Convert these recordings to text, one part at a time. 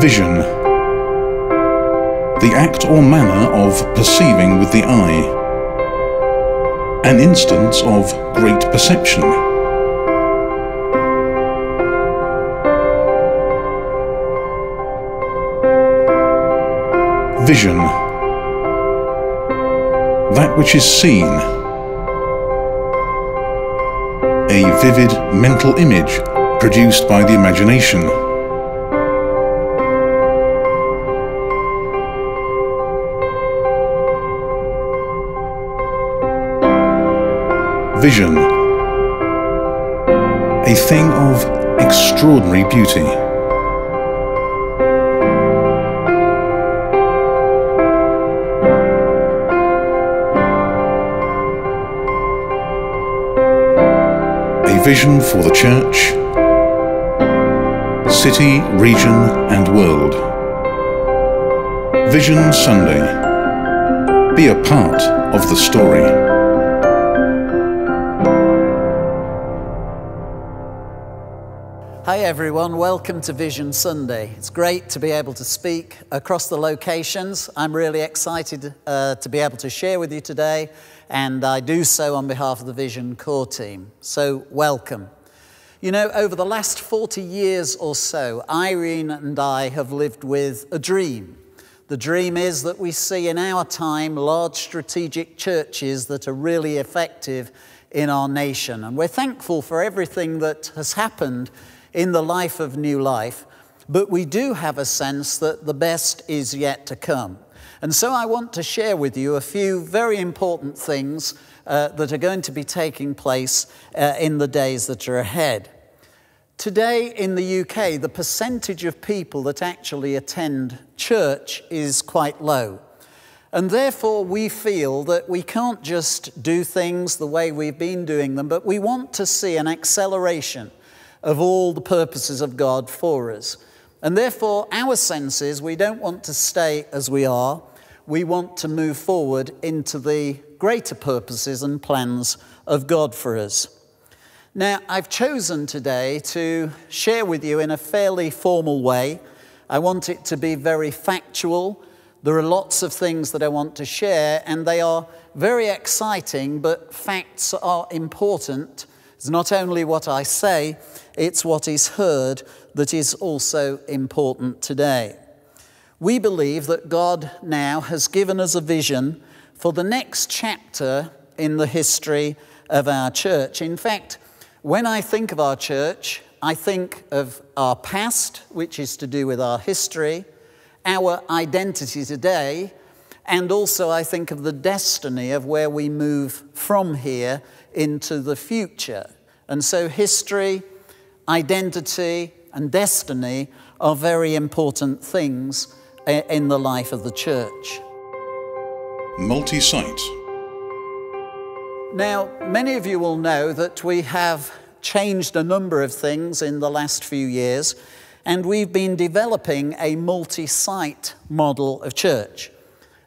Vision. The act or manner of perceiving with the eye. An instance of great perception. Vision. That which is seen. A vivid mental image produced by the imagination. Vision. A thing of extraordinary beauty. A vision for the church, city, region, and world. Vision Sunday. Be a part of the story. Hi everyone, welcome to Vision Sunday. It's great to be able to speak across the locations. I'm really excited to be able to share with you today, and I do so on behalf of the Vision core team. So welcome. You know, over the last 40 years or so, Irene and I have lived with a dream. The dream is that we see in our time large strategic churches that are really effective in our nation. And we're thankful for everything that has happened in the life of New Life, but we do have a sense that the best is yet to come. And so I want to share with you a few very important things that are going to be taking place in the days that are ahead. Today in the UK, the percentage of people that actually attend church is quite low. And therefore we feel that we can't just do things the way we've been doing them, but we want to see an acceleration of all the purposes of God for us. And therefore, our sense is we don't want to stay as we are. We want to move forward into the greater purposes and plans of God for us. Now, I've chosen today to share with you in a fairly formal way. I want it to be very factual. There are lots of things that I want to share, and they are very exciting, but facts are important. It's not only what I say, it's what is heard that is also important today. We believe that God now has given us a vision for the next chapter in the history of our church. In fact, when I think of our church, I think of our past, which is to do with our history, our identity today, and also I think of the destiny of where we move from here into the future. And so history, identity, and destiny are very important things in the life of the church. Multi-site. Now, many of you will know that we have changed a number of things in the last few years, and we've been developing a multi-site model of church.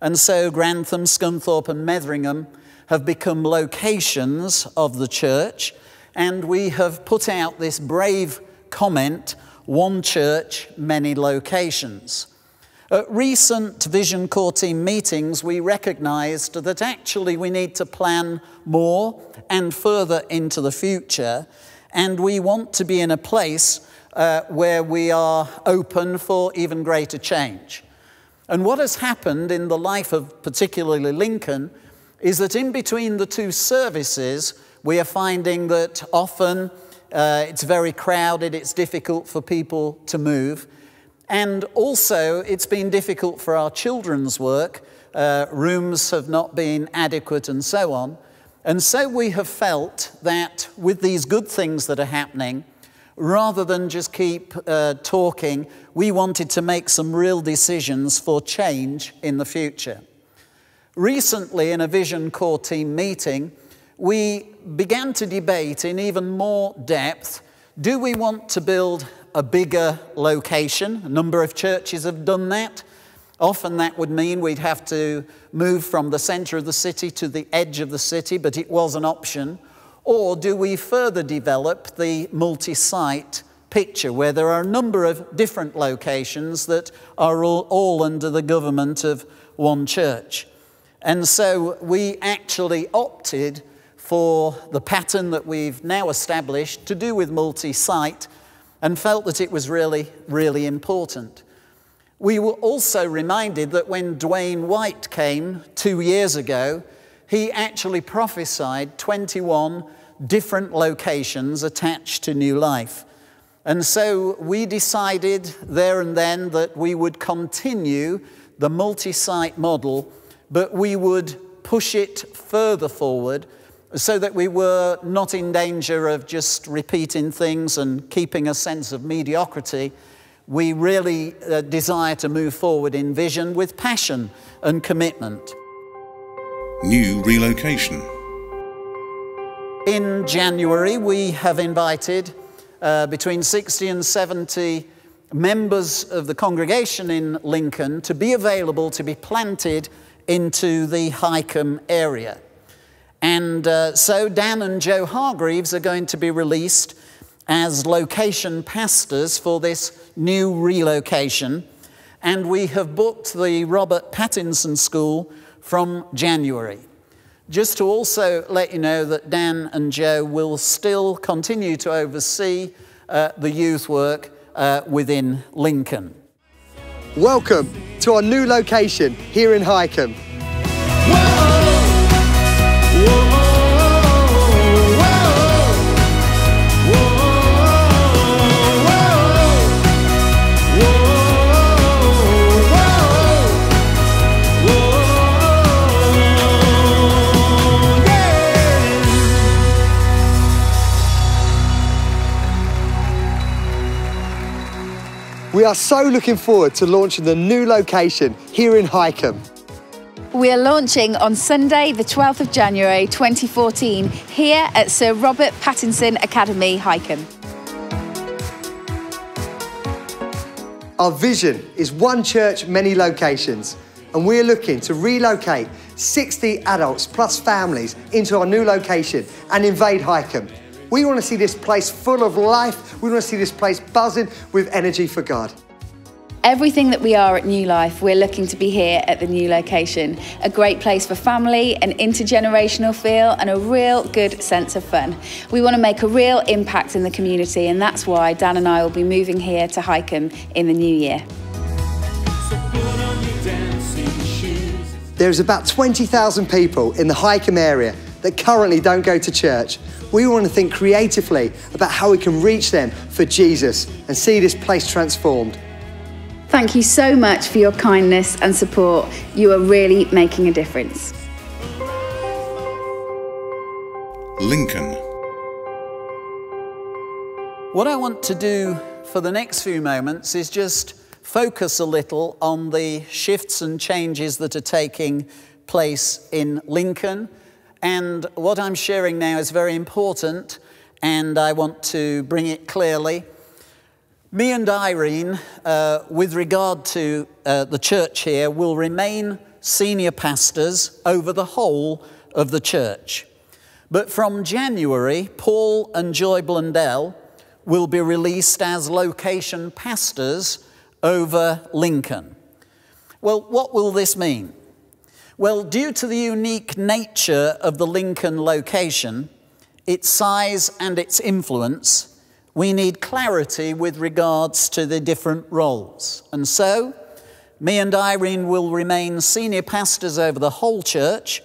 And so Grantham, Scunthorpe and Metheringham have become locations of the church, and we have put out this brave comment, one church, many locations. At recent Vision Core Team meetings, we recognised that actually we need to plan more and further into the future, and we want to be in a place where we are open for even greater change. And what has happened in the life of particularly Lincoln is that in between the two services, we are finding that often it's very crowded, it's difficult for people to move. And also, it's been difficult for our children's work. Rooms have not been adequate and so on. And so we have felt that with these good things that are happening, rather than just keep talking, we wanted to make some real decisions for change in the future. Recently, in a Vision Core Team meeting, we began to debate in even more depth, do we want to build a bigger location? A number of churches have done that. Often that would mean we'd have to move from the centre of the city to the edge of the city, but it was an option. Or do we further develop the multi-site picture where there are a number of different locations that are all under the government of one church. And so we actually opted for the pattern that we've now established to do with multi-site and felt that it was really, really important. We were also reminded that when Dwayne White came 2 years ago, he actually prophesied 21 different locations attached to New Life. And so we decided there and then that we would continue the multi-site model, but we would push it further forward so that we were not in danger of just repeating things and keeping a sense of mediocrity. We really desire to move forward in vision with passion and commitment. New relocation. In January, we have invited between 60 and 70 members of the congregation in Lincoln to be available to be planted into the Highcombe area. And so Dan and Joe Hargreaves are going to be released as location pastors for this new relocation. And we have booked the Robert Pattinson School from January. Just to also let you know that Dan and Joe will still continue to oversee the youth work within Lincoln. Welcome to our new location here in Highcombe. We are so looking forward to launching the new location here in Highcombe. We are launching on Sunday, the 12th of January 2014, here at Sir Robert Pattinson Academy, Highcombe. Our vision is one church, many locations, and we're looking to relocate 60 adults plus families into our new location and invade Highcombe. We want to see this place full of life. We want to see this place buzzing with energy for God. Everything that we are at New Life, we're looking to be here at the new location. A great place for family, an intergenerational feel, and a real good sense of fun. We want to make a real impact in the community, and that's why Dan and I will be moving here to Highcombe in the new year. There's about 20,000 people in the Highcombe area that currently don't go to church. We want to think creatively about how we can reach them for Jesus and see this place transformed. Thank you so much for your kindness and support. You are really making a difference. Lincoln. What I want to do for the next few moments is just focus a little on the shifts and changes that are taking place in Lincoln. And what I'm sharing now is very important, and I want to bring it clearly. Me and Irene, with regard to the church here, will remain senior pastors over the whole of the church. But from January, Paul and Joy Blundell will be released as location pastors over Lincoln. Well, what will this mean? Well, due to the unique nature of the Lincoln location, its size and its influence, we need clarity with regards to the different roles. And so, me and Irene will remain senior pastors over the whole church.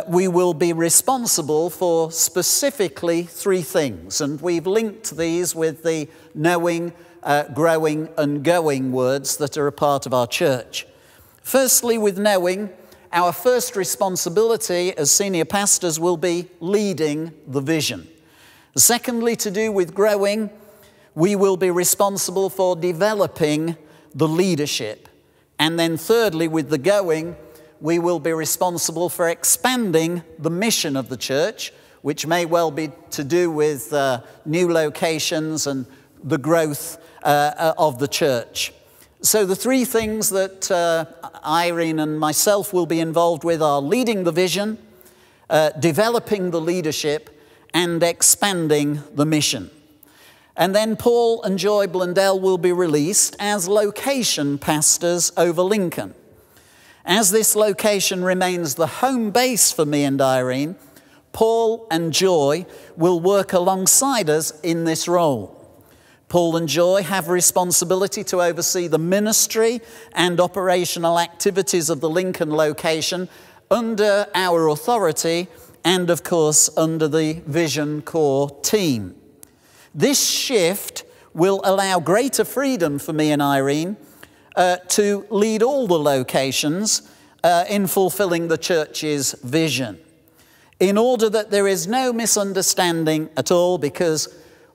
We will be responsible for specifically 3 things, and we've linked these with the knowing, growing, and going words that are a part of our church. Firstly, with knowing, our first responsibility as senior pastors will be leading the vision. Secondly, to do with growing, we will be responsible for developing the leadership. And then thirdly, with the going, we will be responsible for expanding the mission of the church, which may well be to do with new locations and the growth of the church. So the 3 things that Irene and myself will be involved with are leading the vision, developing the leadership, and expanding the mission. And then Paul and Joy Blundell will be released as location pastors over Lincoln. As this location remains the home base for me and Irene, Paul and Joy will work alongside us in this role. Paul and Joy have responsibility to oversee the ministry and operational activities of the Lincoln location under our authority and, of course, under the Vision Core team. This shift will allow greater freedom for me and Irene to lead all the locations in fulfilling the church's vision, in order that there is no misunderstanding at all, because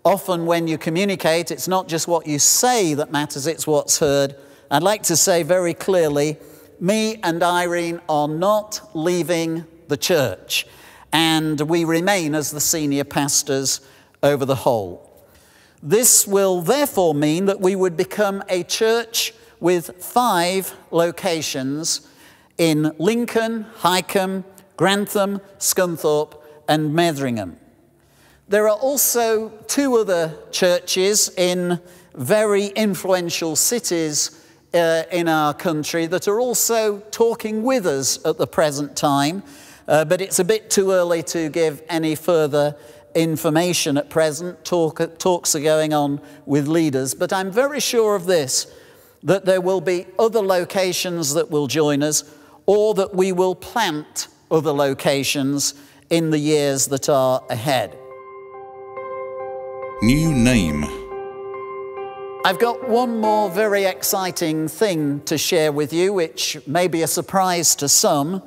often when you communicate, it's not just what you say that matters, it's what's heard. I'd like to say very clearly, me and Irene are not leaving the church, and we remain as the senior pastors over the whole. This will therefore mean that we would become a church with 5 locations in Lincoln, Highcombe, Grantham, Scunthorpe and Metheringham. There are also 2 other churches in very influential cities in our country that are also talking with us at the present time, but it's a bit too early to give any further information at present. Talks are going on with leaders, but I'm very sure of this, that there will be other locations that will join us, or that we will plant other locations in the years that are ahead. New name. I've got one more very exciting thing to share with you, which may be a surprise to some,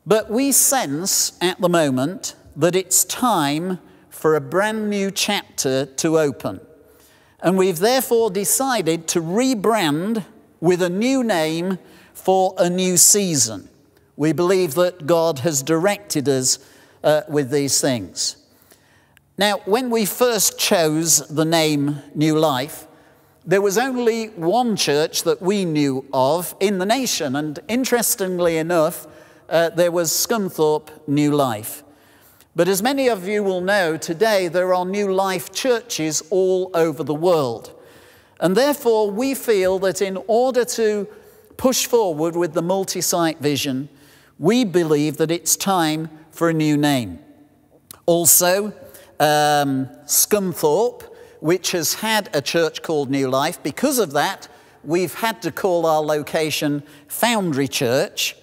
but we sense at the moment that it's time for a brand new chapter to open. And we've therefore decided to rebrand with a new name for a new season. We believe that God has directed us with these things. Now, when we first chose the name New Life, there was only one church that we knew of in the nation, and interestingly enough, there was Scunthorpe New Life. But as many of you will know, today there are New Life churches all over the world. And therefore, we feel that in order to push forward with the multi-site vision, we believe that it's time for a new name. Also, Scunthorpe, which has had a church called New Life, because of that, we've had to call our location Foundry Church.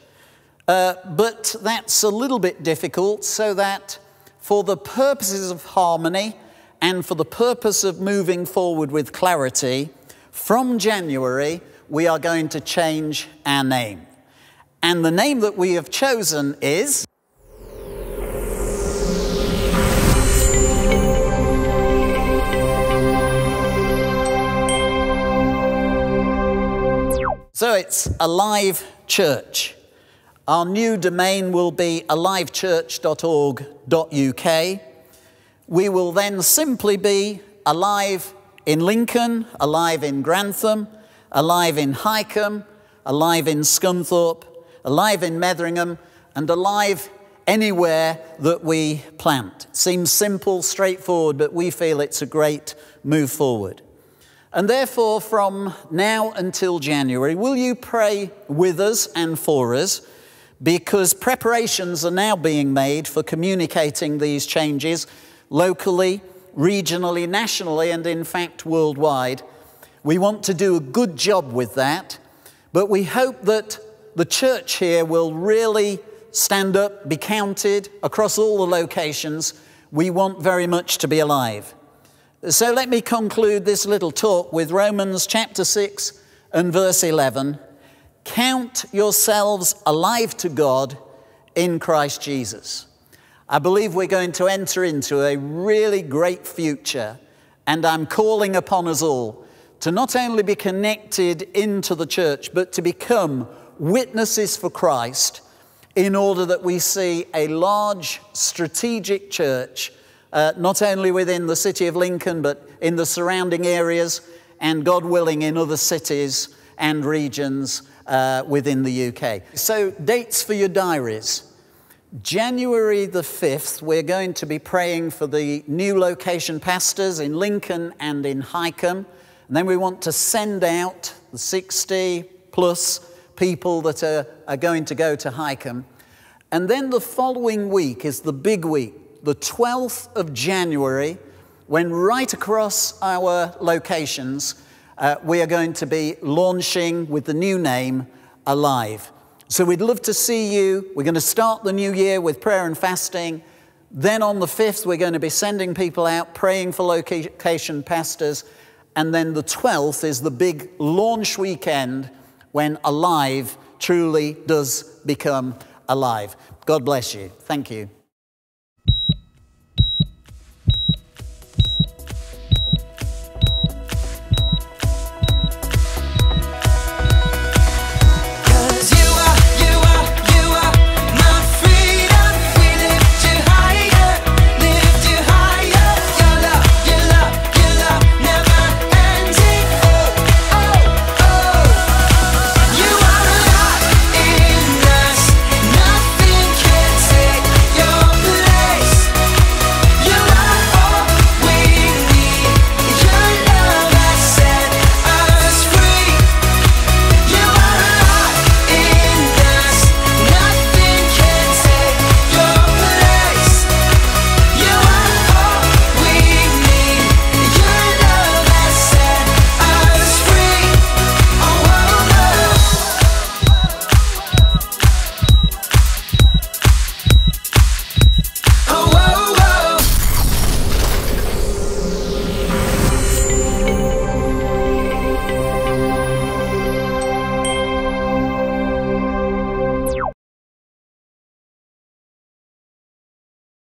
But that's a little bit difficult, so that for the purposes of harmony and for the purpose of moving forward with clarity, from January, we are going to change our name. And the name that we have chosen is... So it's Alive Church. Our new domain will be alivechurch.org.uk. We will then simply be alive in Lincoln, alive in Grantham, alive in Highcombe, alive in Scunthorpe, alive in Metheringham, and alive anywhere that we plant. It seems simple, straightforward, but we feel it's a great move forward. And therefore, from now until January, will you pray with us and for us? Because preparations are now being made for communicating these changes locally, regionally, nationally, and in fact worldwide. We want to do a good job with that, but we hope that the church here will really stand up, be counted across all the locations. We want very much to be alive. So let me conclude this little talk with Romans chapter 6 and verse 11. Count yourselves alive to God in Christ Jesus. I believe we're going to enter into a really great future, and I'm calling upon us all to not only be connected into the church, but to become witnesses for Christ in order that we see a large strategic church, not only within the city of Lincoln, but in the surrounding areas, and God willing in other cities and regions within the UK. So dates for your diaries. January the 5th, we're going to be praying for the new location pastors in Lincoln and in Highcombe. And then we want to send out the 60 plus people that are going to go to Highcombe. And then the following week is the big week, the 12th of January, when right across our locations, we are going to be launching with the new name, Alive. So we'd love to see you. We're going to start the new year with prayer and fasting. Then on the 5th, we're going to be sending people out, praying for location pastors. And then the 12th is the big launch weekend when Alive truly does become alive. God bless you. Thank you.